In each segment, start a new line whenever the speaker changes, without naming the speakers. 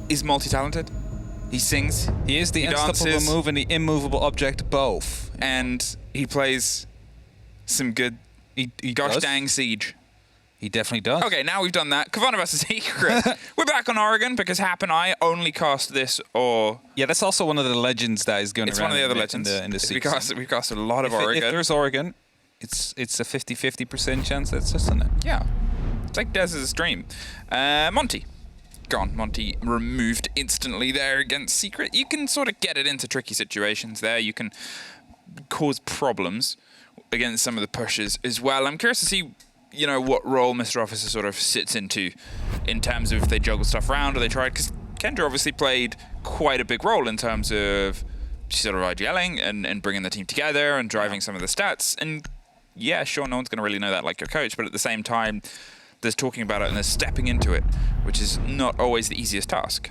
is multi-talented. He sings.
He is the unstoppable move and the immovable object both.
And he plays some good, gosh dang Siege.
He definitely does.
Okay, now we've done that. Cavanagh vs. Secret. We're back on Oregon because Hap and I only cast this or...
Yeah, that's also one of the legends that is going around.
It's one of the other legends.
In the season.
We've cast a lot of Oregon.
If there's Oregon, it's a 50-50% chance that's just in it.
Yeah. It's like Dez's dream. Monty. Gone. Monty removed instantly there against Secret. You can sort of get it into tricky situations there. You can cause problems against some of the pushes as well. I'm curious to see, you know, what role Mr. Officer sort of sits into in terms of if they juggle stuff around or they try, because Kendra obviously played quite a big role in terms of sort of IGLing and bringing the team together and driving some of the stats. And yeah, sure, no one's going to really know that like your coach, but at the same time, there's talking about it and there's stepping into it, which is not always the easiest task.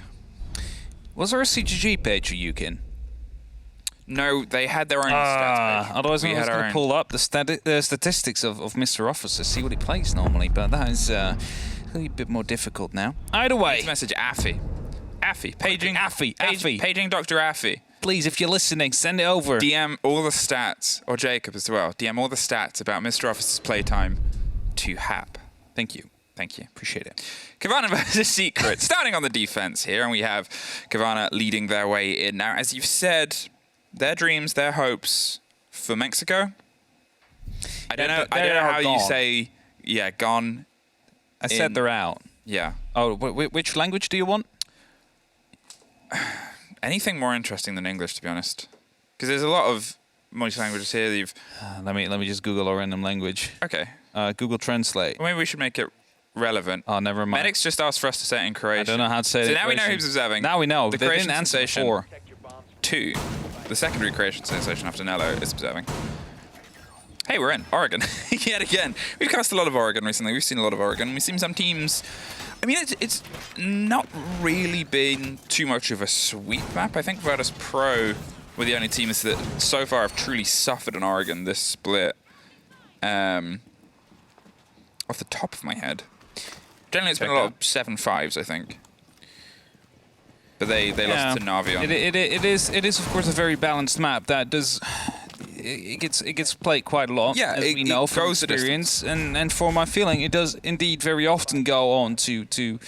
Was there a CGG page for Yukin?
No, they had their own stats page.
Otherwise, we was going to pull up the statistics of Mr. Officer, see what he plays normally, but that is a bit more difficult now. Either way.
Message Affy. Affy. Paging.
Affy.
Paging Dr. Affy.
Please, if you're listening, send it over.
DM all the stats, or Jacob as well, DM all the stats about Mr. Officer's playtime to Hap.
Thank you.
Thank you.
Appreciate it.
Cavanagh versus Secret. Starting on the defense here, and we have Cavanagh leading their way in. Now, as you've said, their dreams, their hopes for Mexico. I don't know how you say, yeah, gone.
I said they're out.
Yeah.
Oh, which language do you want?
Anything more interesting than English, to be honest. Because there's a lot of multi-languages here that you've...
let me just Google a random language.
Okay.
Google Translate.
Well, maybe we should make it relevant.
Oh, never mind.
Medics just asked for us to say it in Croatian.
I don't know how to say it.
So now we know who's observing.
Now we know.
The
they
Croatian
didn't answer
sensation
before.
2. The secondary Croatian sensation after Nello is observing. Hey, we're in Oregon yet again. We've cast a lot of Oregon recently. We've seen a lot of Oregon. We've seen some teams. I mean, it's not really been too much of a sweep map. I think Virtus Pro were the only teams that so far have truly suffered in Oregon this split. Off the top of my head. Generally, it's been a lot of 7-5s, I think. But they lost to Navi on.
It is of course a very balanced map that does. It gets played quite a lot, as we know from experience, and for my feeling, it does indeed very often go on to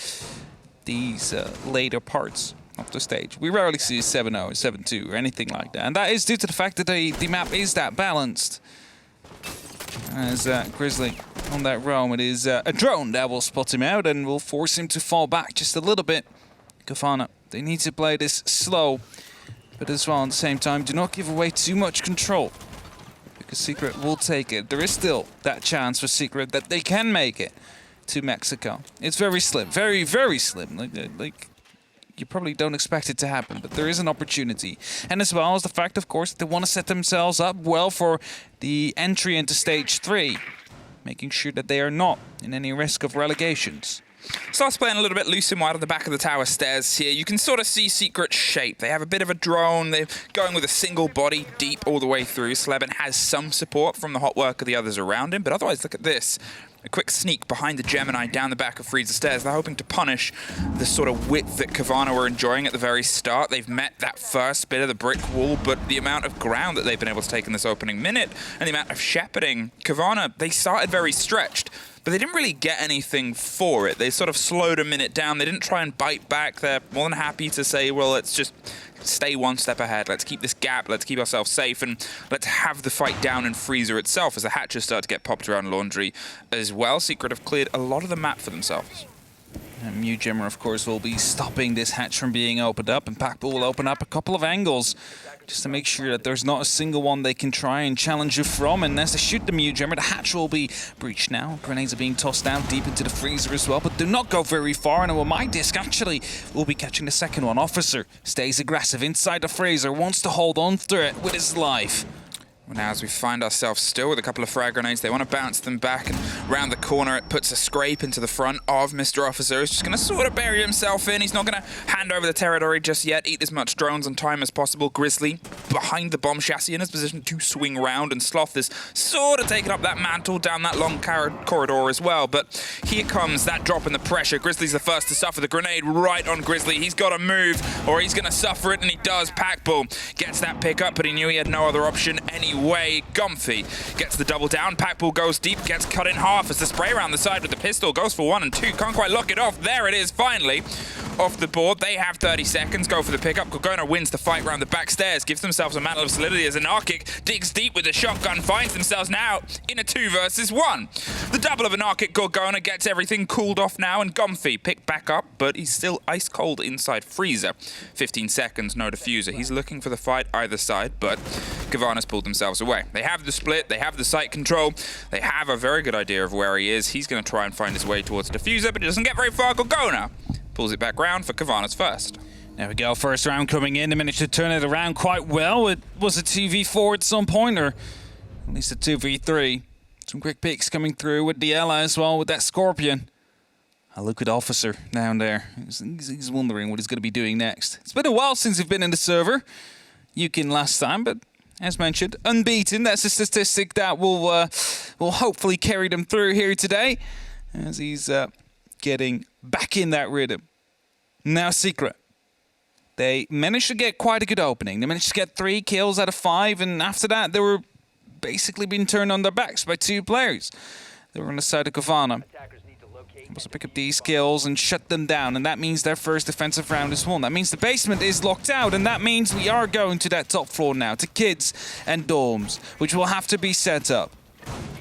these later parts of the stage. We rarely see a 7-0, 7-2, or anything like that, and that is due to the fact that the map is that balanced. As Grizzly on that roam, it is a drone that will spot him out and will force him to fall back just a little bit. Cavanagh, they need to play this slow, but as well at the same time, do not give away too much control, because Secret will take it. There is still that chance for Secret that they can make it to Mexico. It's very slim, very, very slim. Like you probably don't expect it to happen, but there is an opportunity. And as well as the fact, of course, that they want to set themselves up well for the entry into Stage 3, making sure that they are not in any risk of relegations.
Starts playing a little bit loose and wide on the back of the tower stairs here. You can sort of see Secret's shape. They have a bit of a drone. They're going with a single body deep all the way through. Sleben has some support from the hot work of the others around him, but otherwise, look at this. A quick sneak behind the Gemini down the back of Freezer stairs. They're hoping to punish the sort of width that Cavanagh were enjoying at the very start. They've met that first bit of the brick wall, but the amount of ground that they've been able to take in this opening minute and the amount of shepherding, Cavanagh, they started very stretched, but they didn't really get anything for it. They sort of slowed a minute down. They didn't try and bite back. They're more than happy to say, well, let's just stay one step ahead. Let's keep this gap. Let's keep ourselves safe, and let's have the fight down in Freezer itself as the hatches start to get popped around Laundry as well. Secret have cleared a lot of the map for themselves.
And Mew Gemmer, of course, will be stopping this hatch from being opened up, and Packbull will open up a couple of angles just to make sure that there's not a single one they can try and challenge you from. And as they shoot the Mew Gemmer, the hatch will be breached now. Grenades are being tossed down deep into the freezer as well, but do not go very far. And my disc actually will be catching the second one. Officer stays aggressive inside the freezer, wants to hold on to it with his life.
Now as we find ourselves still with a couple of frag grenades, they want to bounce them back, and round the corner it puts a scrape into the front of Mr. Officer. He's just going to sort of bury himself in. He's not going to hand over the territory just yet, eat as much drones on time as possible. Grizzly behind the bomb chassis in his position to swing round, and Sloth is sort of taking up that mantle down that long corridor as well. But here comes that drop in the pressure. Grizzly's the first to suffer the grenade right on Grizzly. He's got to move or he's going to suffer it, and he does. Packbull gets that pick up, but he knew he had no other option anyway. Gumphy gets the double down. Packbull goes deep, gets cut in half as the spray around the side with the pistol goes for 1 and 2. Can't quite lock it off. There it is, finally. Off the board. They have 30 seconds. Go for the pickup. Cowana wins the fight round the back stairs. Gives themselves a mantle of solidity as an Arctic digs deep with the shotgun. Finds themselves now in a 2 versus 1. The double of an Arctic Cowana gets everything cooled off now, and Gumphy picked back up, but he's still ice cold inside freezer. 15 seconds, no diffuser. He's looking for the fight either side, but Cavanagh's pulled themselves away. They have the split. They have the site control. They have a very good idea of where he is. He's going to try and find his way towards the diffuser, but he doesn't get very far. Cowana pulls it back round for Cavanagh's first.
There we go, first round coming in. They managed to turn it around quite well. It was a 2v4 at some point, or at least a 2v3. Some quick picks coming through with Diella as well with that Scorpion. A look at Officer down there. He's wondering what he's going to be doing next. It's been a while since he's been in the server. Yukin last time, but as mentioned, unbeaten. That's a statistic that will hopefully carry them through here today as he's getting back in that rhythm. Now Secret. They managed to get quite a good opening. They managed to get 3 kills out of 5, and after that they were basically being turned on their backs by 2 players. They were on the side of Cavanagh. Able to pick up these kills and shut them down, and that means their first defensive round is won. That means the basement is locked out, and that means we are going to that top floor now, to kids and dorms, which will have to be set up.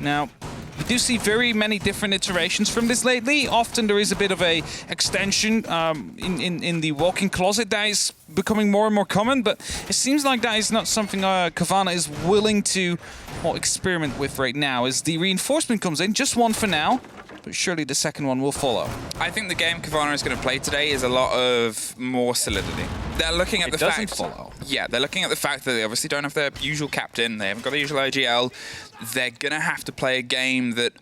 Now, we do see very many different iterations from this lately. Often there is a bit of a extension in the walk-in closet that is becoming more and more common, but it seems like that is not something Cavanagh is willing to experiment with right now. As the reinforcement comes in, just 1 for now, but surely the second one will follow.
I think the game Cavanagh is going to play today is a lot of more solidity. They're looking at the fact...
follow.
Yeah, they're looking at the fact that they obviously don't have their usual captain. They haven't got the usual IGL. They're going to have to play a game that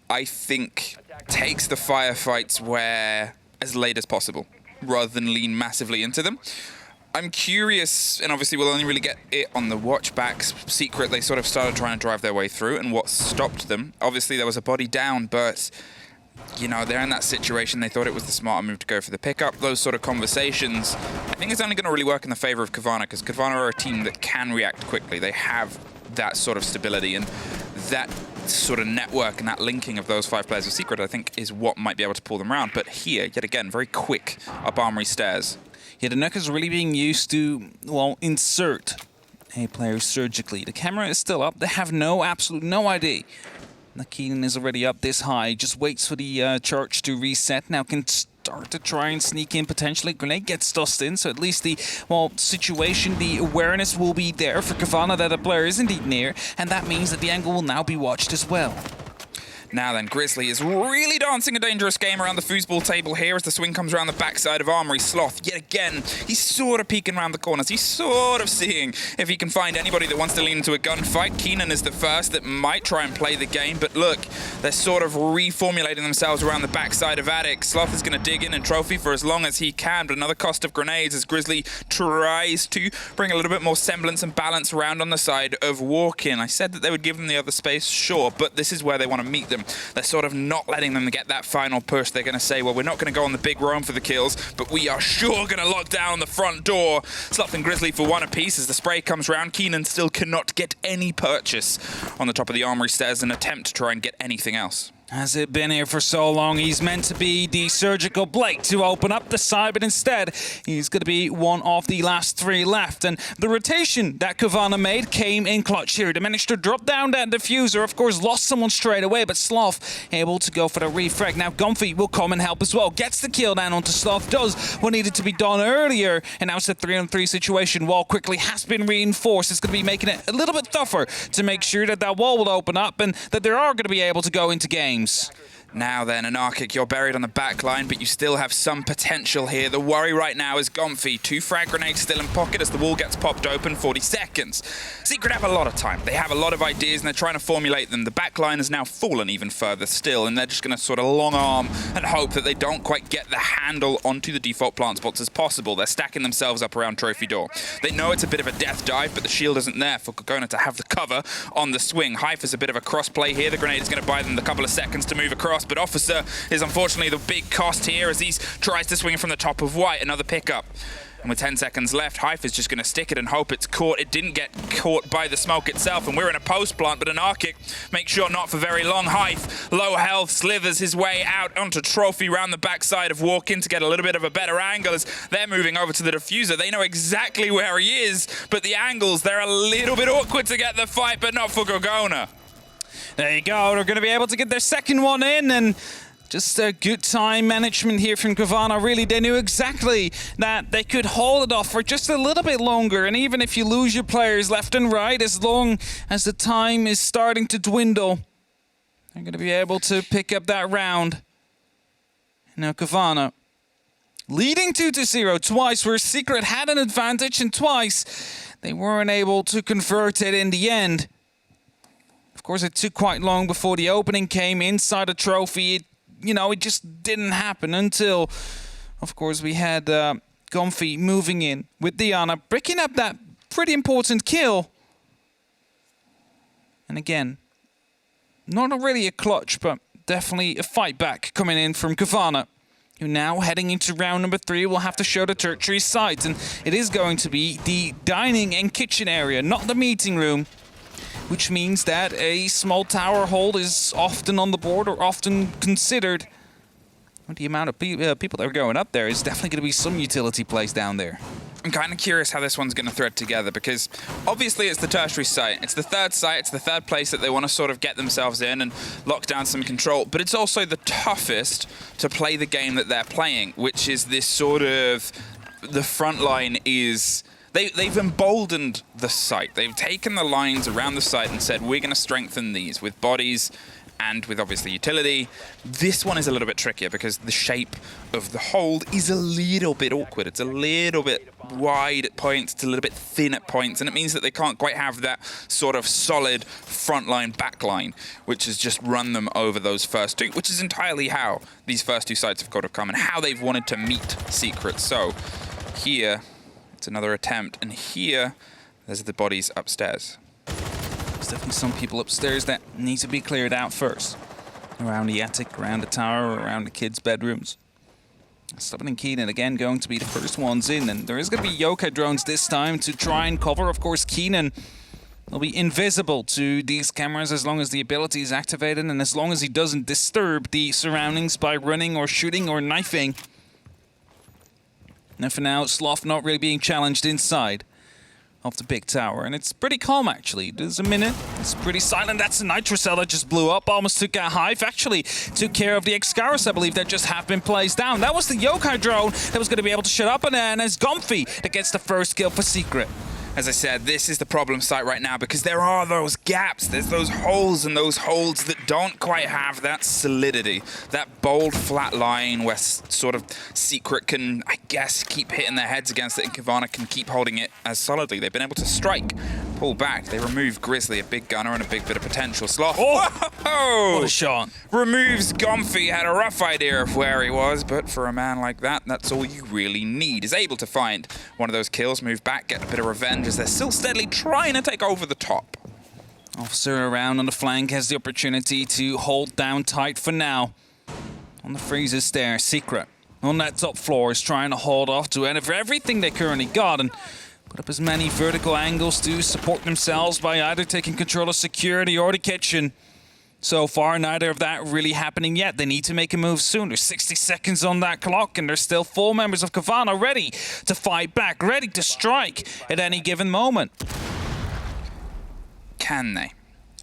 I think takes the firefights where as late as possible, rather than lean massively into them. I'm curious, and obviously we'll only really get it on the watchbacks. Secret, they sort of started trying to drive their way through, and what stopped them, obviously there was a body down, but you know, they're in that situation. They thought it was the smarter move to go for the pickup. Those sort of conversations, I think it's only going to really work in the favor of Cavanagh, because Cavanagh are a team that can react quickly. They have that sort of stability, and that sort of network and that linking of those 5 players of Secret, I think, is what might be able to pull them around. But here, yet again, very quick up Armory stairs.
Yeah, the Nuck is really being used to, well, insert a player surgically. The camera is still up. They have absolute no ID. Keenan is already up this high. Just waits for the charge to reset. Now can start to try and sneak in potentially. Grenade gets tossed in, so at least the, situation, the awareness will be there for Cavanagh that a player is indeed near, and that means that the angle will now be watched as well.
Now then, Grizzly is really dancing a dangerous game around the foosball table here as the swing comes around the backside of Armory. Sloth, yet again, he's sort of peeking around the corners. He's sort of seeing if he can find anybody that wants to lean into a gunfight. Keenan is the first that might try and play the game, but look, they're sort of reformulating themselves around the backside of Attic. Sloth is going to dig in and trophy for as long as he can, but another cost of grenades as Grizzly tries to bring a little bit more semblance and balance around on the side of Walk-In. I said that they would give them the other space, sure, but this is where they want to meet them. They're sort of not letting them get that final push. They're going to say, well, we're not going to go on the big roam for the kills, but we are sure going to lock down the front door. Sloth and Grizzly for 1 apiece as the spray comes round. Keenan still cannot get any purchase on the top of the Armory stairs, an attempt to try and get anything else.
Has it been here for so long? He's meant to be the surgical blade to open up the side, but instead he's going to be one of the last 3 left. And the rotation that Cavanagh made came in clutch here. They managed to drop down that diffuser. Of course, lost someone straight away, but Sloth able to go for the refrag. Now Gumphy will come and help as well. Gets the kill down onto Sloth. Does what needed to be done earlier. And now it's a 3-on-3 situation. Wall quickly has been reinforced. It's going to be making it a little bit tougher to make sure that that wall will open up and that they are going to be able to go into games.
Now then, Anarchic, you're buried on the back line, but you still have some potential here. The worry right now is Gomfi. 2 frag grenades still in pocket as the wall gets popped open. 40 seconds. Secret have a lot of time. They have a lot of ideas, and they're trying to formulate them. The back line has now fallen even further still, and they're just going to sort of long arm and hope that they don't quite get the handle onto the default plant spots as possible. They're stacking themselves up around Trophy Door. They know it's a bit of a death dive, but the shield isn't there for Cowana to have the cover on the swing. Hyph is a bit of a cross play here. The grenade is going to buy them the couple of seconds to move across, but Officer is unfortunately the big cost here as he tries to swing from the top of white. Another pickup. And with 10 seconds left, Hyph is just going to stick it and hope it's caught. It didn't get caught by the smoke itself, and we're in a post plant, but Anarchic makes sure not for very long. Hyph, low health, slithers his way out onto Trophy round the backside of Walk-In to get a little bit of a better angle as they're moving over to the diffuser. They know exactly where he is, but the angles, they're a little bit awkward to get the fight, but not for Cowana.
There you go. They're going to be able to get their second one in, and just a good time management here from Cavanagh. Really, they knew exactly that they could hold it off for just a little bit longer. And even if you lose your players left and right, as long as the time is starting to dwindle, they're going to be able to pick up that round. Now Cavanagh leading 2-0 twice, where Secret had an advantage, and twice they weren't able to convert it in the end. Of course, it took quite long before the opening came inside the Trophy. It just didn't happen until, of course, we had Gomfi moving in with Diana, picking up that pretty important kill. And again, not really a clutch, but definitely a fight back coming in from Cavanagh, who now heading into round number 3 will have to show the tertiary sites. And it is going to be the dining and kitchen area, not the meeting room, which means that a small tower hold is often on the board or often considered. The amount of people that are going up there is definitely going to be some utility plays down there.
I'm kind of curious how this one's going to thread together, because obviously it's the tertiary site. It's the third site. It's the third place that they want to sort of get themselves in and lock down some control. But it's also the toughest to play the game that they're playing, which is this sort of... The front line is... They've emboldened the site. They've taken the lines around the site and said, we're going to strengthen these with bodies and with obviously utility. This one is a little bit trickier because the shape of the hold is a little bit awkward. It's a little bit wide at points, it's a little bit thin at points, and it means that they can't quite have that sort of solid front line, back line, which has just run them over those first two, which is entirely how these first two sites have got to come and how they've wanted to meet Secret. So here... It's another attempt, and here, there's the bodies upstairs.
There's definitely some people upstairs that need to be cleared out first. Around the attic, around the tower, around the kids' bedrooms. Stubborn and Keenan again going to be the first ones in, and there is going to be yokai drones this time to try and cover. Of course, Keenan will be invisible to these cameras as long as the ability is activated, and as long as he doesn't disturb the surroundings by running or shooting or knifing. And for now, Sloth not really being challenged inside of the big tower. And it's pretty calm, actually. There's a minute. It's pretty silent. That's a Nitrocell that just blew up. Almost took out Hyph. Actually took care of the Excaris, I believe, that just have been placed down. That was the yokai drone that was going to be able to shut up. And it's Gomfi that gets the first kill for Secret.
As I said, this is the problem site right now because there are those gaps. There's those holes and those holds that don't quite have that solidity, that bold flat line where sort of Secret can, I guess, keep hitting their heads against it, and Cavanagh can keep holding it as solidly. They've been able to strike, pull back. They remove Grizzly, a big gunner and a big bit of potential. Sloth.
Oh! What a shot.
Removes Gomfi. Had a rough idea of where he was, but for a man like that, that's all you really need. Is able to find one of those kills, move back, get a bit of revenge, as they're still steadily trying to take over the top.
Officer around on the flank has the opportunity to hold down tight for now. On the freezer stair, Secret on that top floor is trying to hold off to everything they currently got and put up as many vertical angles to support themselves by either taking control of security or the kitchen. So far, neither of that really happening yet. They need to make a move soon. There's 60 seconds on that clock, and there's still 4 members of Cavanagh ready to fight back, ready to strike at any given moment.
Can they?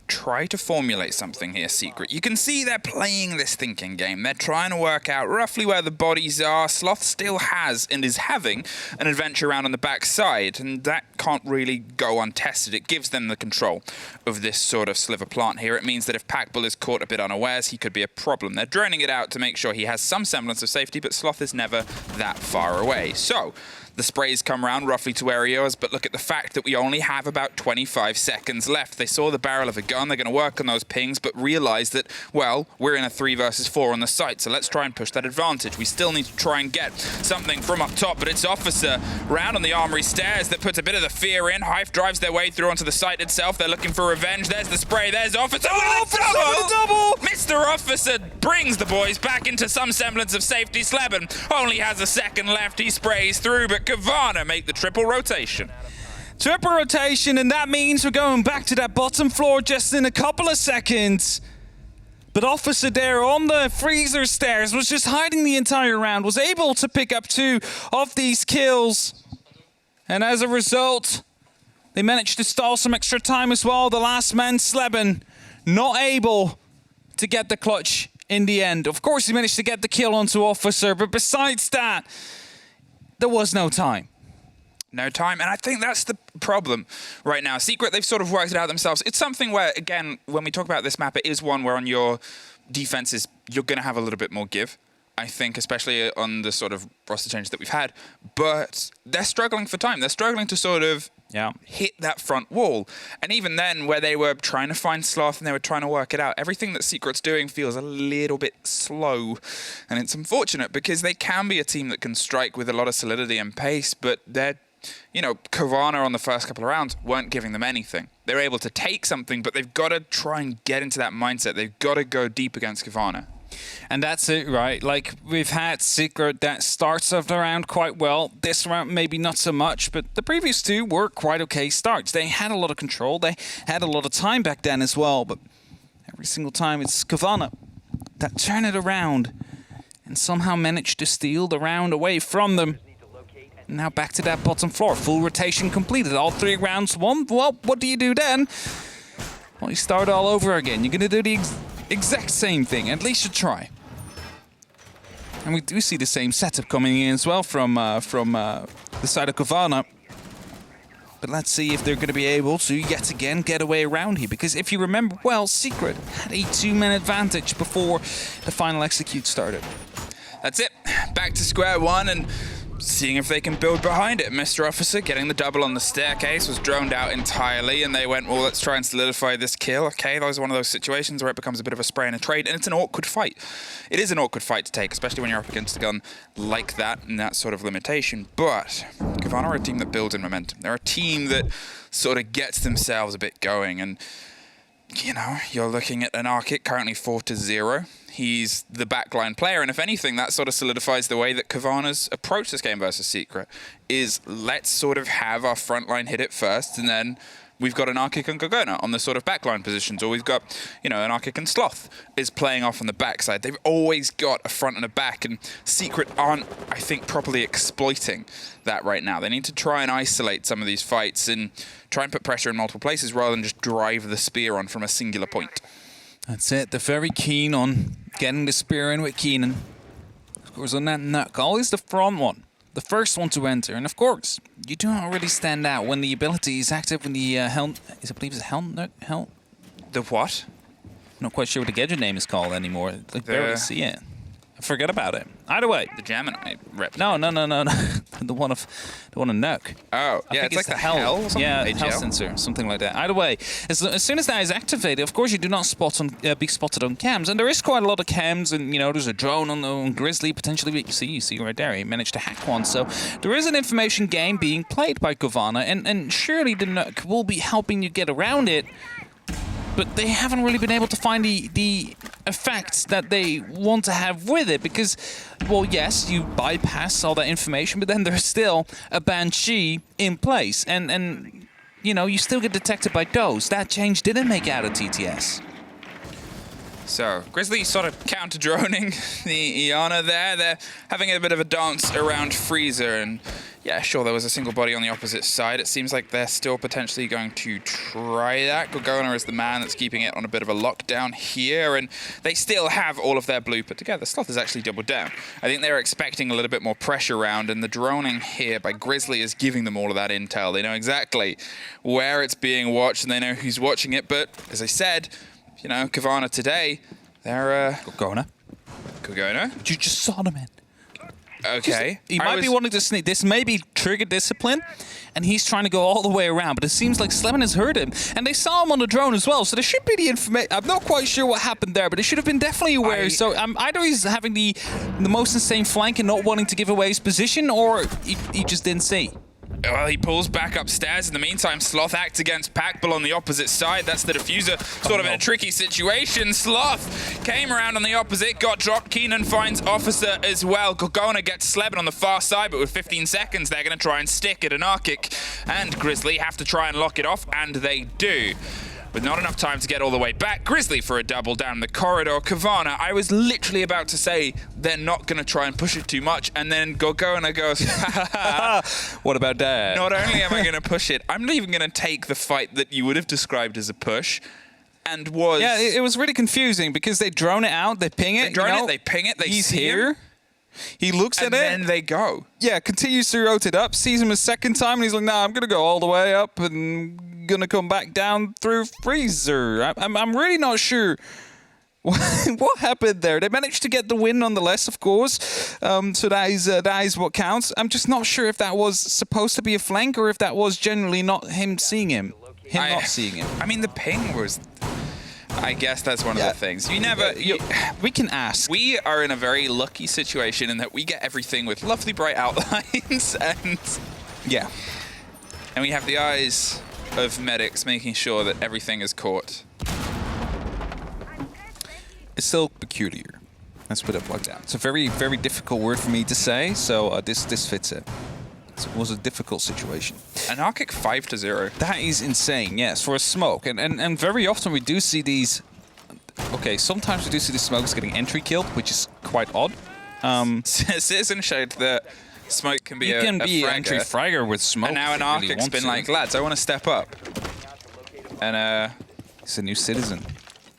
try to formulate something here, Secret. You can see they're playing this thinking game. They're trying to work out roughly where the bodies are. Sloth still has and is having an adventure around on the backside, and that can't really go untested. It gives them the control of this sort of sliver plant here. It means that if Packbull is caught a bit unawares, he could be a problem. They're droning it out to make sure he has some semblance of safety, but Sloth is never that far away. So the sprays come around roughly to where he is, but look at the fact that we only have about 25 seconds left. They saw the barrel of a gun. They're going to work on those pings, but realize that, well, we're in a 3 versus 4 on the site, so let's try and push that advantage. We still need to try and get something from up top, but it's Officer round on the armory stairs that puts a bit of the fear in. Hive drives their way through onto the site itself. They're looking for revenge. There's the spray. There's Officer with a double! Mr. Officer brings the boys back into some semblance of safety. Sleben only has a second left. He sprays through, but Cavanagh make the triple rotation.
Triple rotation, and that means we're going back to that bottom floor just in a couple of seconds. But Officer there on the freezer stairs was just hiding the entire round, was able to pick up 2 of these kills. And as a result, they managed to stall some extra time as well. The last man, Sleben, not able to get the clutch in the end. Of course, he managed to get the kill onto Officer, but besides that, there was no time.
No time, and I think that's the problem right now. Secret, they've sort of worked it out themselves. It's something where, again, when we talk about this map, it is one where on your defenses, you're going to have a little bit more give, I think, especially on the sort of roster changes that we've had. But they're struggling for time. They're struggling to sort of hit that front wall. And even then, where they were trying to find Sloth and they were trying to work it out, everything that Secret's doing feels a little bit slow. And it's unfortunate because they can be a team that can strike with a lot of solidity and pace, but they're, you know, Cavanagh on the first couple of rounds weren't giving them anything. They're able to take something, but they've got to try and get into that mindset. They've got to go deep against Cavanagh.
And that's it, right? Like, we've had Secret that starts off the round quite well. This round, maybe not so much, but the previous 2 were quite okay starts. They had a lot of control. They had a lot of time back then as well, but every single time it's Cavanagh that turn it around and somehow managed to steal the round away from them. Now back to that bottom floor. Full rotation completed. All 3 rounds won. Well, what do you do then? Well, you start all over again. You're going to do the exact same thing. At least you try. And we do see the same setup coming in as well from the side of Cavanagh. But let's see if they're going to be able to, yet again, get away around here. Because if you remember, well, Secret had a 2-man advantage before the final execute started.
That's it. Back to square one and seeing if they can build behind it. Mr. Officer getting the double on the staircase was droned out entirely, and they went, well, let's try and solidify this kill. Okay, that was one of those situations where it becomes a bit of a spray and a trade, and it's an awkward fight. It is an awkward fight to take, especially when you're up against a gun like that and that sort of limitation. But Cavanagh are a team that builds in momentum. They're a team that sort of gets themselves a bit going, and you know, you're looking at an Arctic currently 4-0. He's the backline player, and if anything, that sort of solidifies the way that Cavanagh's approach this game versus Secret is let's sort of have our front line hit it first, and then we've got an Arctic and Cowana on the sort of backline positions, or we've got, you know, an Arctic and Sloth is playing off on the backside. They've always got a front and a back, and Secret aren't, I think, properly exploiting that right now. They need to try and isolate some of these fights and try and put pressure in multiple places rather than just drive the spear on from a singular point.
That's it. They're very keen on getting the spear in with Keenan. Of course, on that Nuck, always the front one. The first one to enter. And of course, you do not really stand out when the ability is active when the Helm... I believe it's Helm...
The what?
Not quite sure what the gadget name is called anymore. I barely see it. I forget about it. Either way.
The Gemini rep.
No. the one of Nuck.
Oh, yeah, it's like the Hell or something?
Yeah, Hell sensor, something like that. Either way, as soon as that is activated, of course you do not be spotted on cams, and there is quite a lot of cams, and you know there's a drone on Grizzly potentially. You see right there, he managed to hack one. So there is an information game being played by Cavanagh, and surely the Nuck will be helping you get around it. But they haven't really been able to find the effects that they want to have with it because, well, yes, you bypass all that information, but then there's still a Banshee in place. And you know, you still get detected by those. That change didn't make out of TTS.
So, Grizzly sort of counter-droning the Iana there. They're having a bit of a dance around Freezer, and yeah, sure, there was a single body on the opposite side. It seems like they're still potentially going to try that. Cowana is the man that's keeping it on a bit of a lockdown here, and they still have all of their blue put together. Sloth has actually doubled down. I think they're expecting a little bit more pressure around, and the droning here by Grizzly is giving them all of that intel. They know exactly where it's being watched, and they know who's watching it, but as I said, you know, Cavanagh today, they're...
Cowana?
You
just saw the man.
Okay.
He might be wanting to sneak. This may be trigger discipline, and he's trying to go all the way around, but it seems like Sleben has heard him, and they saw him on the drone as well, so there should be the information. I'm not quite sure what happened there, but they should have been definitely aware. So either he's having the most insane flank and not wanting to give away his position, or he just didn't see.
Well, he pulls back upstairs. In the meantime, Sloth acts against Packbull on the opposite side. That's the diffuser, sort of in a tricky situation. Sloth came around on the opposite, got dropped. Keenan finds Officer as well. Cowana gets Sleben on the far side, but with 15 seconds, they're going to try and stick at Anarchic. And Grizzly have to try and lock it off, and they do. With not enough time to get all the way back, Grizzly for a double down the corridor. Cavanagh, I was literally about to say they're not going to try and push it too much, and then Cowana goes, ha ha ha.
What about that?
Not only am I going to push it, I'm not even going to take the fight that you would have described as a push, and was...
Yeah, it was really confusing, because they drone it out, they ping it,
they drone it, they ping it, they
he's
see
here.
him,
he looks at it.
And then they go.
Yeah, continues to rotate up, sees him a second time, and he's like, nah, I'm going to go all the way up and going to come back down through Freezer. I'm really not sure what happened there. They managed to get the win nonetheless, of course. So that is what counts. I'm just not sure if that was supposed to be a flank or if that was generally not him seeing him. Not seeing him.
I mean, the ping was... I guess that's one of the things. You never...
we can ask.
We are in a very lucky situation in that we get everything with lovely bright outlines and...
Yeah.
And we have the eyes of medics making sure that everything is caught.
It's still peculiar. Let's put it like that. It's a very, very difficult word for me to say, so this fits it. It was a difficult situation.
Anarchic 5-0.
That is insane, yes, for a smoke. And very often we do see these... Okay, sometimes we do see the smokes getting entry killed, which is quite odd.
Citizen showed that smoke can be a fragger.
Entry fragger with smoke.
And now Anarchic's been like, lads, I want to step up. And
he's a new citizen.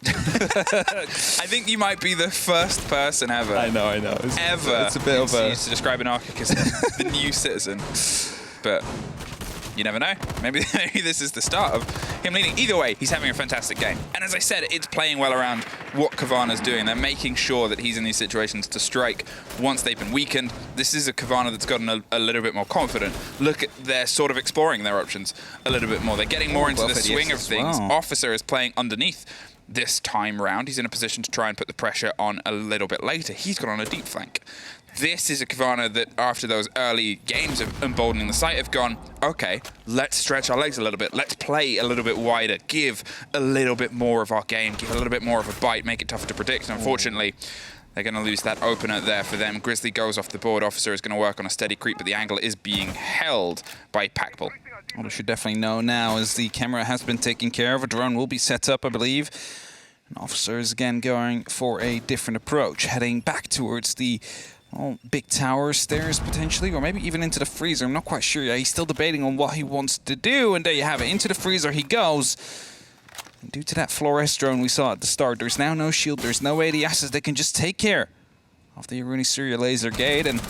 I think you might be the first person ever.
I know. It's a bit of a...
used to describe Anarchic as the new citizen. But you never know. Maybe this is the start of him leading. Either way, he's having a fantastic game. And as I said, it's playing well around what Cavanagh's doing. They're making sure that he's in these situations to strike once they've been weakened. This is a Cavanagh that's gotten a little bit more confident. Look at, they're sort of exploring their options a little bit more. They're getting more into the swing of things. Well. Officer is playing underneath this time round. He's in a position to try and put the pressure on a little bit later. He's got on a deep flank. This is a Cavanagh that, after those early games of emboldening the site, have gone, okay, let's stretch our legs a little bit. Let's play a little bit wider, give a little bit more of our game, give a little bit more of a bite, make it tougher to predict. And unfortunately, they're going to lose that opener there for them. Grizzly goes off the board. Officer is going to work on a steady creep, but the angle is being held by Packbull.
What we should definitely know now is the camera has been taken care of. A drone will be set up, I believe. And Officer is again going for a different approach, heading back towards the big tower stairs potentially, or maybe even into the freezer. I'm not quite sure yet. He's still debating on what he wants to do, and there you have it. Into the freezer he goes. And due to that Flores drone we saw at the start, there's now no shield, there's no ADSs. They can just take care of the Iruni Syria laser gate, and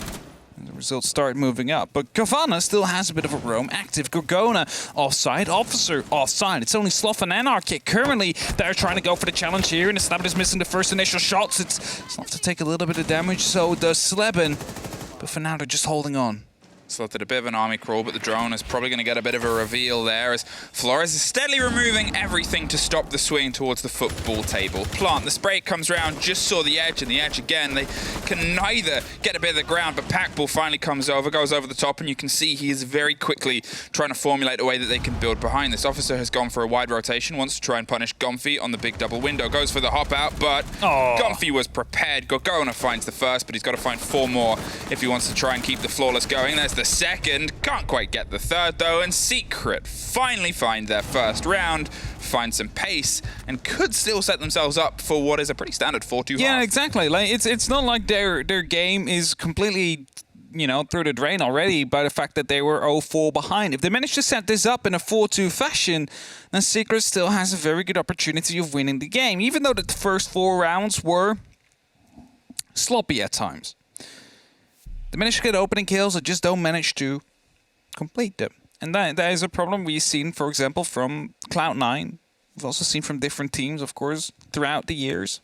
the results start moving up. But Cavanagh still has a bit of a roam active. Cowana offside, Officer offside. It's only Sloth and Anarchic currently that are trying to go for the challenge here, and Sleben is missing the first initial shots. It's Sloth to take a little bit of damage, so does Sleben. But for now, they're just holding on.
Sloth did a bit of an army crawl, but the drone is probably going to get a bit of a reveal there as Flores is steadily removing everything to stop the swing towards the football table. Plant, the spray comes around, just saw the edge, and the edge again. They can neither get a bit of the ground, but Packbull finally comes over, goes over the top, and you can see he is very quickly trying to formulate a way that they can build behind this. Officer has gone for a wide rotation, wants to try and punish Gomfi on the big double window, goes for the hop out, but Gomfi was prepared. Cowana finds the first, but he's got to find 4 more if he wants to try and keep the flawless going. There's the the second. Can't quite get the third, though, and Secret finally find their first round, find some pace, and could still set themselves up for what is a pretty standard 4-2
Yeah,
half.
exactly. Like it's not like their game is completely, you know, through the drain already by the fact that they were 0-4 behind. If they manage to set this up in a 4-2 fashion, then Secret still has a very good opportunity of winning the game, even though the first 4 rounds were sloppy at times. They manage to get opening kills, they just don't manage to complete them. And that is a problem we've seen, for example, from Cloud9. We've also seen from different teams, of course, throughout the years.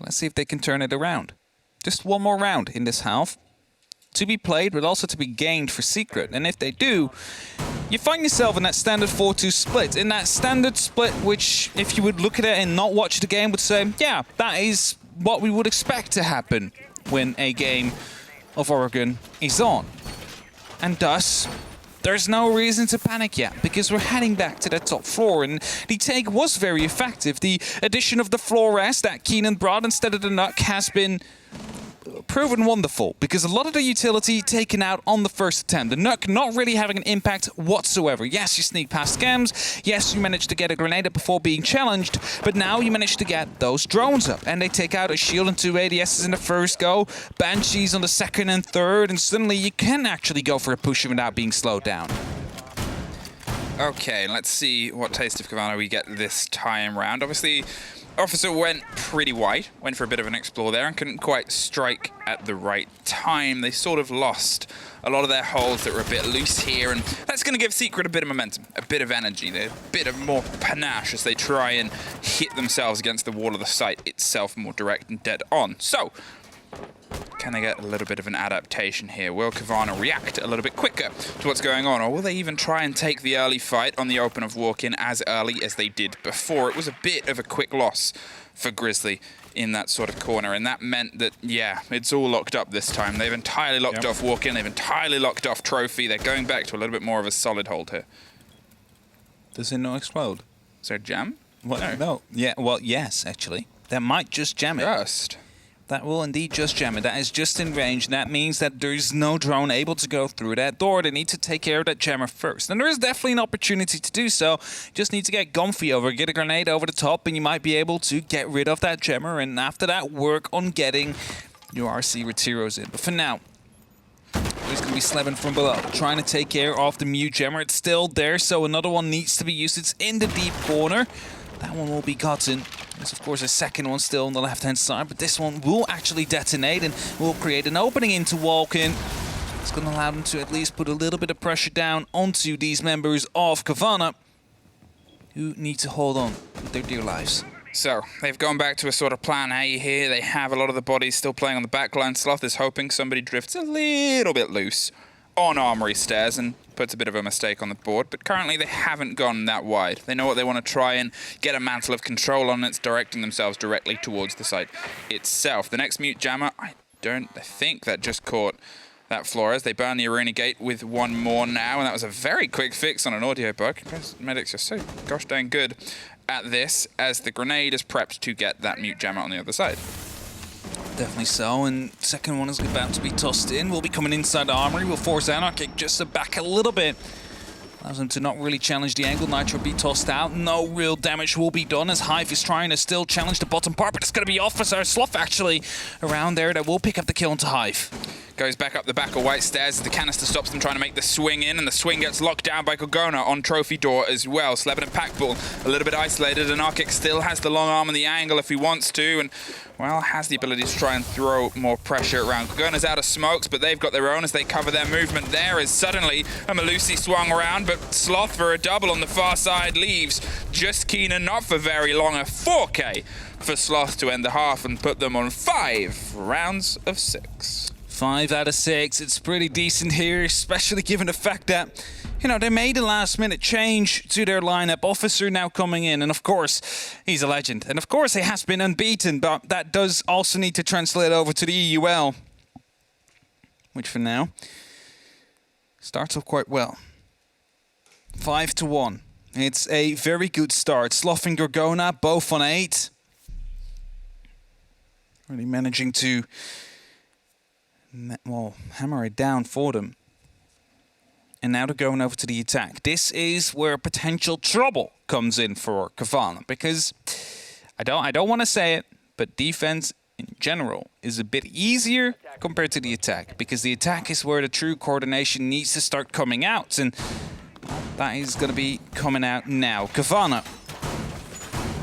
Let's see if they can turn it around. Just one more round in this half to be played, but also to be gained for Secret. And if they do, you find yourself in that standard 4-2 split. In that standard split, which, if you would look at it and not watch the game, would say, yeah, that is what we would expect to happen when a game of Oregon is on. And thus, there's no reason to panic yet, because we're heading back to the top floor, and the take was very effective. The addition of the Flores that Keenan brought instead of the Nuck has been proven wonderful, because a lot of the utility taken out on the first attempt. The Nuck not really having an impact whatsoever. Yes, you sneak past scams. Yes, you managed to get a grenade up before being challenged, but now you managed to get those drones up, and they take out a shield and 2 ADSs in the first go, Banshees on the second and third, and suddenly you can actually go for a push without being slowed down.
Okay, let's see what taste of Cavanagh we get this time round. Obviously, Officer went pretty wide, went for a bit of an explore there and couldn't quite strike at the right time. They sort of lost a lot of their holds that were a bit loose here, and that's going to give Secret a bit of momentum, a bit of energy, a bit of more panache as they try and hit themselves against the wall of the site itself more direct and dead on. So, can they get a little bit of an adaptation here? Will Cavanagh react a little bit quicker to what's going on? Or will they even try and take the early fight on the open of walk-in as early as they did before? It was a bit of a quick loss for Grizzly in that sort of corner, and that meant that, yeah, it's all locked up this time. They've entirely locked off walk-in, they've entirely locked off trophy. They're going back to a little bit more of a solid hold here.
Does it not explode?
Is there a jam?
What? No. Yeah, well, yes, actually. That might just jam it.
Just.
That will indeed just jam it. That is just in range. And that means that there's no drone able to go through that door. They need to take care of that jammer first. And there is definitely an opportunity to do so. Just need to get Gomfy over, get a grenade over the top, and you might be able to get rid of that jammer. And after that, work on getting your RC Retiros in. But for now, there's going to be Slevin from below, trying to take care of the mute jammer. It's still there, so another one needs to be used. It's in the deep corner. That one will be gotten. There's, of course, a second one still on the left-hand side, but this one will actually detonate and will create an opening into walk-in. It's going to allow them to at least put a little bit of pressure down onto these members of Cavanagh, who need to hold on with their dear lives.
So, they've gone back to a sort of plan A here. They have a lot of the bodies still playing on the backline. Sloth is hoping somebody drifts a little bit loose on Armory stairs and puts a bit of a mistake on the board, but currently they haven't gone that wide. They know what they want to try and get a mantle of control on. It's directing themselves directly towards the site itself. The next mute jammer, I think that just caught that Flores. They burn the arena gate with one more now, and that was a very quick fix on an audio bug. Medics are so gosh dang good at this, as the grenade is prepped to get that mute jammer on the other side.
Definitely so, and second one is about to be tossed in. Will be coming inside the armory. Will force Anarchic just back a little bit. Allows him to not really challenge the angle. Nitro be tossed out. No real damage will be done as Hive is trying to still challenge the bottom part, but it's going to be Officer Sloth actually around there that will pick up the kill onto Hive.
Goes back up the back of White Stairs as the canister stops them trying to make the swing in, and the swing gets locked down by Cowana on Trophy Door as well. Slevin and Packball a little bit isolated, and Arkic still has the long arm and the angle if he wants to, and, well, has the ability to try and throw more pressure around. Cogona's out of smokes, but they've got their own as they cover their movement there, as suddenly a Malusi swung around, but Sloth for a double on the far side leaves just Keenan not for very long. A 4K for Sloth to end the half and put them on 5 rounds of 6.
5 out of 6. It's pretty decent here, especially given the fact that, you know, they made a last-minute change to their lineup. Officer now coming in, and of course, he's a legend. And of course, he has been unbeaten, but that does also need to translate over to the EUL, which for now starts off quite well. 5-1. It's a very good start. Sloth and Gorgona both on 8. Really managing to well, hammer it down for them. And now they're going over to the attack. This is where potential trouble comes in for Cavanagh, because I don't want to say it, but defense in general is a bit easier compared to the attack, because the attack is where the true coordination needs to start coming out, and that is going to be coming out now. Cavanagh,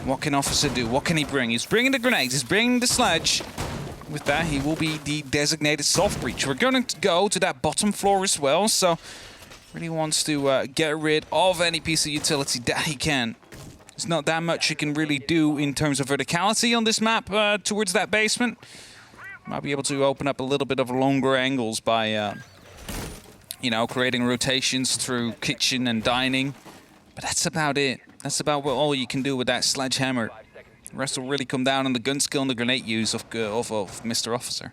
what can Officer do? What can he bring? He's bringing the grenades, he's bringing the sledge. With that, he will be the designated soft breach. We're going to go to that bottom floor as well, so really wants to get rid of any piece of utility that he can. There's not that much you can really do in terms of verticality on this map towards that basement. Might be able to open up a little bit of longer angles by, you know, creating rotations through kitchen and dining. But that's about it. That's about all you can do with that sledgehammer. The rest will really come down on the gun skill and the grenade use of Mr. Officer.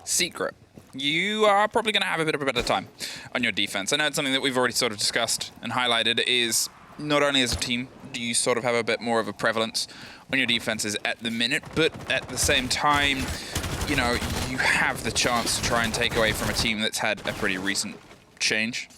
Secret. You are probably going to have a bit of a better time on your defense. I know it's something that we've already sort of discussed and highlighted, is not only as a team do you sort of have a bit more of a prevalence on your defenses at the minute, but at the same time, you know, you have the chance to try and take away from a team that's had a pretty recent change.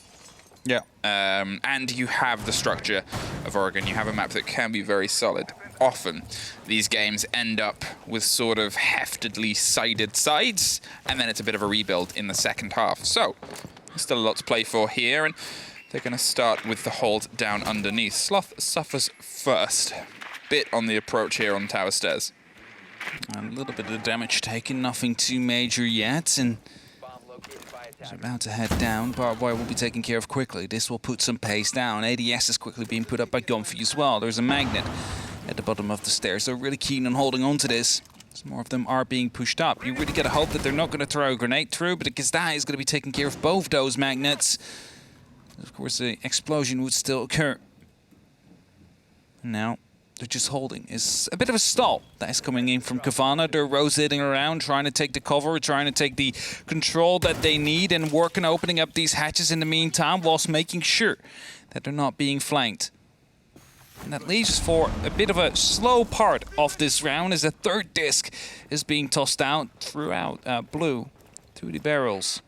Yeah.
And you have the structure of Oregon. You have a map that can be very solid. Often, these games end up with sort of heftedly sided sides, and then it's a bit of a rebuild in the second half. So, there's still a lot to play for here, and they're going to start with the hold down underneath. Sloth suffers first. Bit on the approach here on tower stairs.
A little bit of damage taken, nothing too major yet, and he's about to head down. Barbed wire will be taken care of quickly. This will put some pace down. ADS is quickly being put up by Gumphy as well. There's a magnet at the bottom of the stairs. They're really keen on holding on to this. Some more of them are being pushed up. You really gotta hope that they're not gonna throw a grenade through, but because that is gonna be taking care of both those magnets. Of course, the explosion would still occur. And now they're just holding. It's a bit of a stall that is coming in from Cavanagh. They're rotating around, trying to take the cover, trying to take the control that they need, and working opening up these hatches in the meantime, whilst making sure that they're not being flanked. And that leaves for a bit of a slow part of this round, as a third disc is being tossed out throughout blue through the barrels.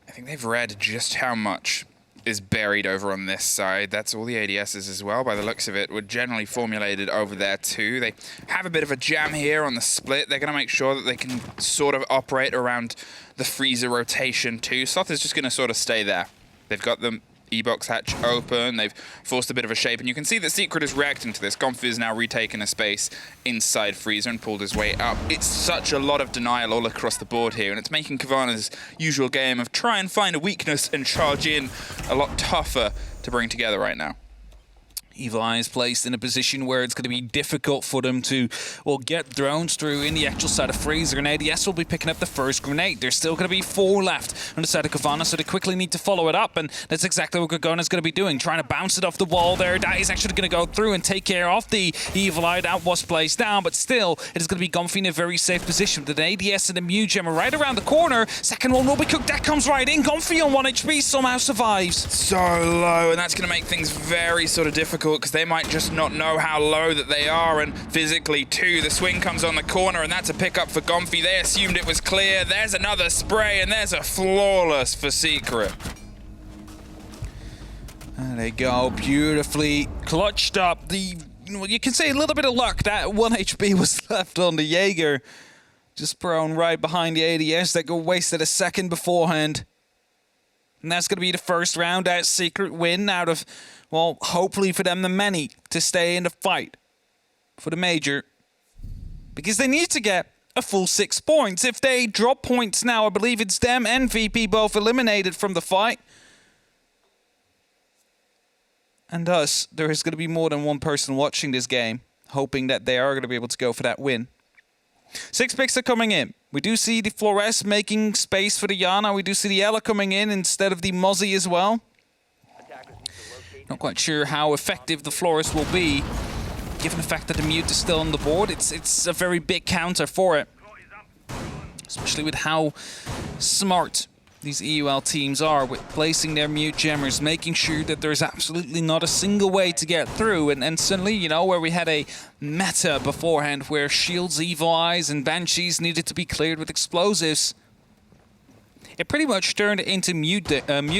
I think they've read just how much is buried over on this side. That's all the ADSs as well, by the looks of it, were generally formulated over there too. They have a bit of a jam here on the split. They're going to make sure that they can sort of operate around the freezer rotation too. Sloth is just going to sort of stay there. They've got the E-box hatch open. They've forced a bit of a shape, and you can see that Secret is reacting to this. Gumphy has now retaken a space inside freezer and pulled his way up. It's such a lot of denial all across the board here, and it's making Cavanagh's usual game of try and find a weakness and charge in a lot tougher to bring together right now.
Evil Eye is placed in a position where it's going to be difficult for them to, well, get drones through in the actual side of freezer, and ADS will be picking up the first grenade. There's still going to be 4 left on the side of Cavanagh, so they quickly need to follow it up, and that's exactly what Gorgona's going to be doing, trying to bounce it off the wall there. That is actually going to go through and take care of the Evil Eye that was placed down, but still, it is going to be Gumphy in a very safe position with an ADS and a Mew Gem right around the corner. Second one will be cooked. That comes right in. Gumphy on 1 HP somehow survives.
So low, and that's going to make things very sort of difficult, because they might just not know how low that they are, and physically too. The swing comes on the corner, and that's a pickup for Gumphy. They assumed it was clear. There's another spray, and there's a flawless for Secret.
There they go, beautifully clutched up. You can say a little bit of luck. That 1 HP was left on the Jaeger, just thrown right behind the ADS that got wasted a second beforehand. And that's going to be the first round. That Secret win out of, well, hopefully for them, the many to stay in the fight for the major. Because they need to get a full 6 points. If they drop points now, I believe it's them and VP both eliminated from the fight. And thus, there is going to be more than one person watching this game, hoping that they are going to be able to go for that win. 6 picks are coming in. We do see the Flores making space for the Yana. We do see the Ella coming in instead of the Mozzie as well. Not quite sure how effective the Flores will be, given the fact that the Mute is still on the board. It's a very big counter for it. Especially with how smart these EUL teams are with placing their mute jammers, making sure that there's absolutely not a single way to get through. And suddenly, you know, where we had a meta beforehand where shields, evil eyes, and banshees needed to be cleared with explosives, it pretty much turned into mute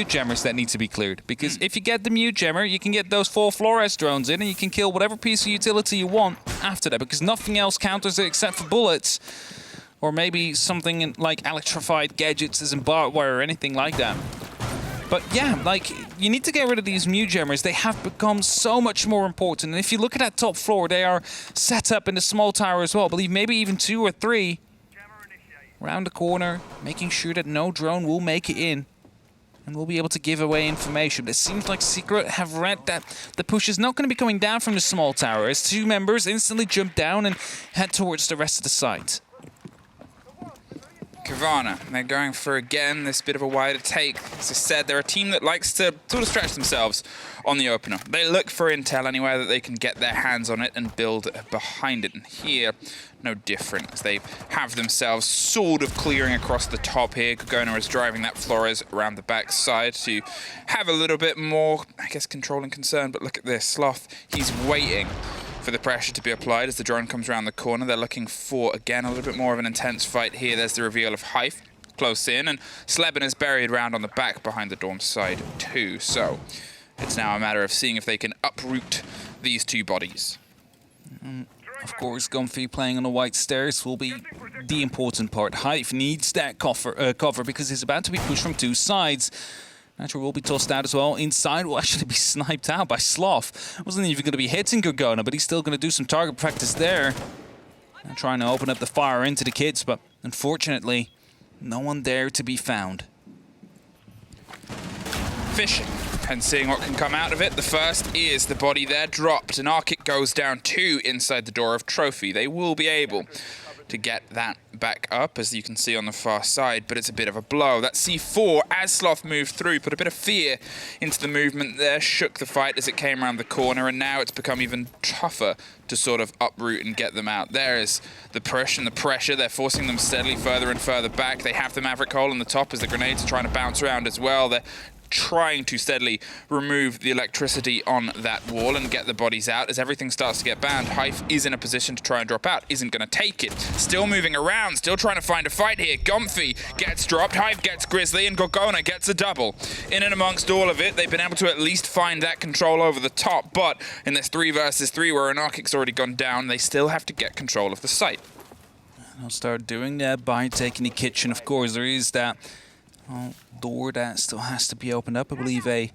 jammers that need to be cleared. Because if you get the mute jammer, you can get those 4 Flores drones in and you can kill whatever piece of utility you want after that, because nothing else counters it except for bullets. Or maybe something like electrified gadgets as in barbed wire or anything like that. But yeah, like, you need to get rid of these mute jammers. They have become so much more important. And if you look at that top floor, they are set up in the small tower as well. I believe maybe even 2 or 3. Around the corner, making sure that no drone will make it in. And we'll be able to give away information. It seems like Secret have read that the push is not going to be coming down from the small tower, as 2 members instantly jump down and head towards the rest of the site.
Cavanagh, they're going for, again, this bit of a wider take. As I said, they're a team that likes to sort of stretch themselves on the opener. They look for intel anywhere that they can get their hands on it and build behind it. And here, no different, as they have themselves sort of clearing across the top here. Cowana is driving that Flores around the back side to have a little bit more, I guess, control and concern. But look at this, Sloth, he's waiting for the pressure to be applied as the drone comes around the corner. They're looking for, again, a little bit more of an intense fight here. There's the reveal of Hive close in, and Sleben is buried round on the back behind the dorm side too. So it's now a matter of seeing if they can uproot these 2 bodies.
Of course, Comfy playing on the white stairs will be the important part. Hive needs that cover because he's about to be pushed from 2 sides. Natural will be tossed out as well. Inside will actually be sniped out by Sloth. Wasn't even going to be hitting Cowana, but he's still going to do some target practice there. And trying to open up the fire into the kids, but unfortunately, no one there to be found.
Fishing and seeing what can come out of it. The first is the body there dropped, and our kick goes down 2 inside the door of Trophy. They will be able to get that back up, as you can see on the far side, but it's a bit of a blow. That C4, as Sloth moved through, put a bit of fear into the movement there, shook the fight as it came around the corner, and now it's become even tougher to sort of uproot and get them out. There is the push and the pressure. They're forcing them steadily further and further back. They have the Maverick hole on the top as the grenades are trying to bounce around as well. They're trying to steadily remove the electricity on that wall and get the bodies out. As everything starts to get banned, Hive is in a position to try and drop out, isn't going to take it. Still moving around, still trying to find a fight here. Comfy gets dropped, Hive gets Grizzly, and Cowana gets a double. In and amongst all of it, they've been able to at least find that control over the top, but in this 3 versus 3 where Anarchic's already gone down, they still have to get control of the site.
I'll start doing that by taking the kitchen. Of course, there is that door that still has to be opened up. I believe a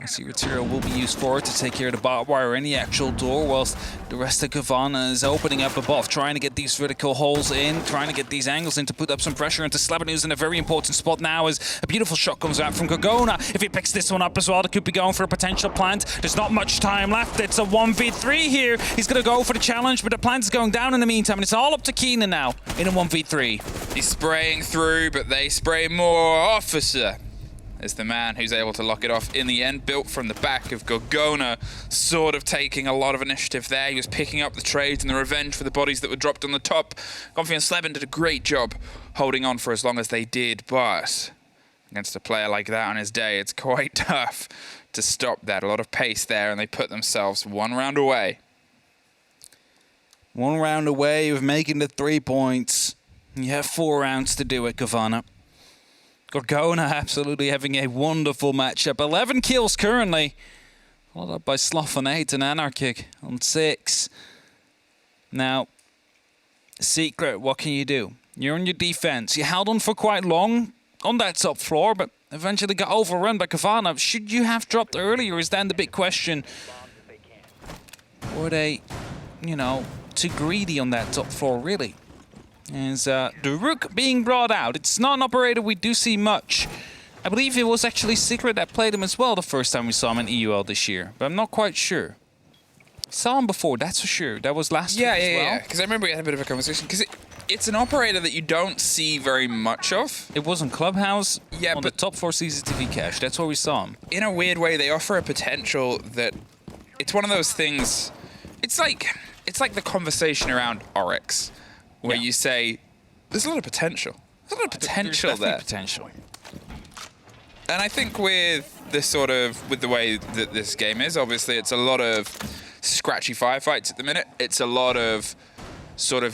secret material will be used for it to take care of the barbed wire or any actual door, whilst the rest of Cavanagh is opening up above, trying to get these vertical holes in, trying to get these angles in to put up some pressure into Sleben, who's in a very important spot now as a beautiful shot comes out from Cowana. If he picks this one up as well, they could be going for a potential plant. There's not much time left. It's a 1v3 here. He's going to go for the challenge, but the plant is going down in the meantime, and it's all up to Keenan now in a 1v3.
He's spraying through, but they spray more. Officer is the man who's able to lock it off in the end, built from the back of Cowana, sort of taking a lot of initiative there. He was picking up the trades and the revenge for the bodies that were dropped on the top. Comfy and Sleben did a great job holding on for as long as they did, but against a player like that on his day, it's quite tough to stop that. A lot of pace there, and they put themselves 1 round away.
1 round away of making the 3 points. You have 4 rounds to do it, Cavanagh. Cowana absolutely having a wonderful matchup. 11 kills currently. Followed up by Sloth on 8 and Anarchic on 6. Now, Secret, what can you do? You're on your defense. You held on for quite long on that top floor, but eventually got overrun by Cavanagh. Should you have dropped earlier is then the big question. Were they, you know, too greedy on that top floor, really? Is the Rook being brought out. It's not an operator we do see much. I believe it was actually Secret that played him as well the first time we saw him in EUL this year, but I'm not quite sure. Saw him before, that's for sure. That was last week as well.
Yeah, because I remember we had a bit of a conversation, because it's an operator that you don't see very much of.
It was on Clubhouse, on the top 4 CCTV cache. That's where we saw him.
In a weird way, they offer a potential that... It's one of those things... It's like the conversation around Oryx, where you say, there's a lot of potential. There's a lot of potential there.
Potential.
And I think with the way that this game is, obviously it's a lot of scratchy firefights at the minute. It's a lot of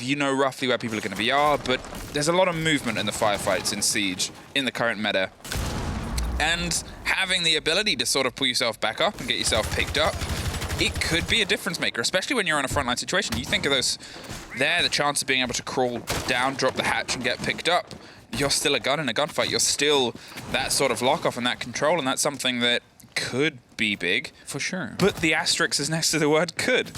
you know roughly where people are going to be but there's a lot of movement in the firefights in Siege in the current meta. And having the ability to sort of pull yourself back up and get yourself picked up, it could be a difference maker, especially when you're in a frontline situation. You think of those there, the chance of being able to crawl down, drop the hatch and get picked up. You're still a gun in a gunfight. You're still that sort of lock-off and that control, and that's something that could be big.
For sure.
But the asterisk is next to the word could,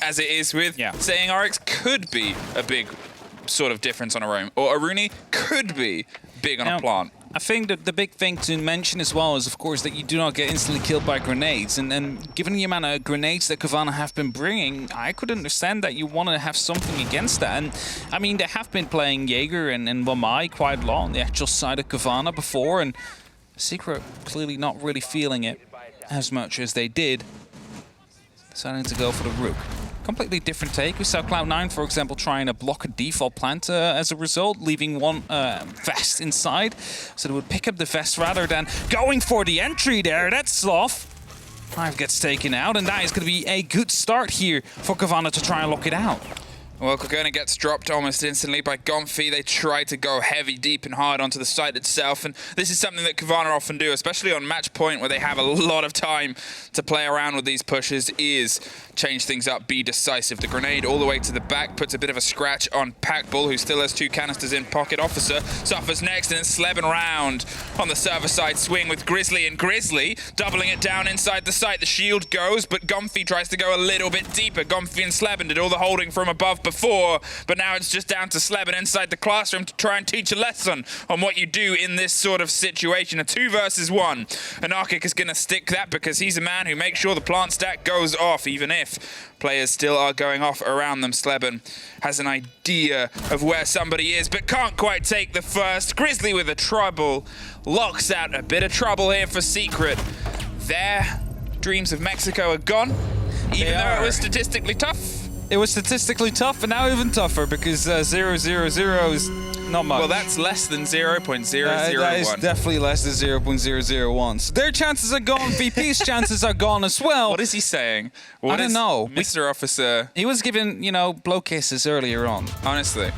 as it is with saying RX could be a big sort of difference on a roam, or Aruni could be big on a plant.
I think that the big thing to mention as well is, of course, that you do not get instantly killed by grenades. And given the amount of grenades that Cavanagh have been bringing, I could understand that you want to have something against that. And, I mean, they have been playing Jaeger and Wamai quite a lot on the actual side of Cavanagh before, and Secret clearly not really feeling it as much as they did. Deciding to go for the Rook. Completely different take. We saw Cloud9, for example, trying to block a default plant as a result, leaving one vest inside. So they would pick up the vest rather than going for the entry there. That's sloth. 5 gets taken out, and that is going to be a good start here for Cavanagh to try and lock it out.
Well, Cowana gets dropped almost instantly by Gomfi. They try to go heavy, deep and hard onto the site itself, and this is something that Cavanagh often do, especially on match point where they have a lot of time to play around with these pushes, is change things up, be decisive. The grenade all the way to the back puts a bit of a scratch on Packbull, who still has 2 canisters in pocket. Officer suffers next, and it's Sleben round on the server side swing with Grizzly, and Grizzly doubling it down inside the site. The shield goes, but Gomfi tries to go a little bit deeper. Gomfi and Sleben did all the holding from above before, but now it's just down to Sleben inside the classroom to try and teach a lesson on what you do in this sort of situation. A 2 versus 1. Anarchic is going to stick that because he's a man who makes sure the plant stack goes off, even if players still are going off around them. Sleben has an idea of where somebody is, but can't quite take the first. Grizzly with a trouble, locks out a bit of trouble here for Secret. Their dreams of Mexico are gone, even though it was statistically tough.
It was statistically tough, and now even tougher because 0.000 is not much.
Well, that's less than 0.001.
That is definitely less than 0.001. So their chances are gone. VP's chances are gone as well.
What is he saying?
I don't know.
Mr. Officer?
He was giving, blow kisses earlier on.
Honestly.